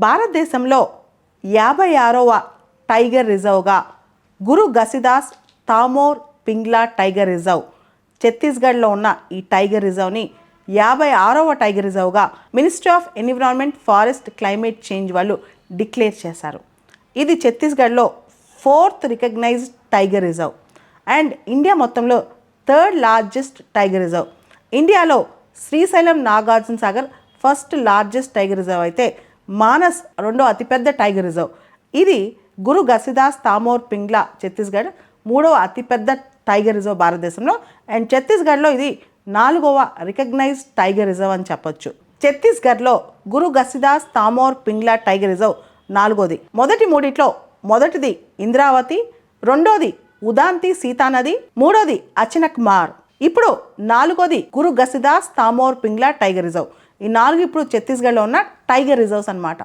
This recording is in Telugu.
భారతదేశంలో 56వ టైగర్ రిజర్వ్గా గురు ఘసిదాస్ తామోర్ పింగ్లా టైగర్ రిజర్వ్, ఛత్తీస్గఢ్లో ఉన్న ఈ టైగర్ రిజర్వ్ని 56వ టైగర్ రిజర్వ్గా ministry of environment, forest, climate change వాళ్ళు డిక్లేర్ చేశారు. ఇది ఛత్తీస్గఢ్లో 4th recognised tiger reserve and India మొత్తంలో 3rd లార్జెస్ట్ టైగర్ రిజర్వ్. ఇండియాలో Srisailam Nagarjuna Sagar first largest tiger reserve అయితే మానస్ రెండో అతిపెద్ద టైగర్ రిజర్వ్. ఇది గురు ఘసిదాస్ తామోర్ పింగ్లా ఛత్తీస్గఢ్ 3వ అతిపెద్ద టైగర్ రిజర్వ్ భారతదేశంలో అండ్ ఛత్తీస్గఢ్లో ఇది 4వ రికగ్నైజ్డ్ టైగర్ రిజర్వ్ అని చెప్పొచ్చు. ఛత్తీస్గఢ్లో గురు ఘసిదాస్ తామోర్ పింగ్లా టైగర్ రిజర్వ్ 4వది. మొదటి మూడిట్లో మొదటిది ఇంద్రావతి, రెండోది ఉదాంతి సీతానది, మూడోది అచనక్మార్. ఇప్పుడు 4వది గురు ఘసిదాస్ తామోర్ పింగ్లా టైగర్ రిజర్వ్. ఈ 4 ఇప్పుడు ఛత్తీస్గఢ్లో ఉన్న టైగర్ రిజర్వ్స్ అన్నమాట.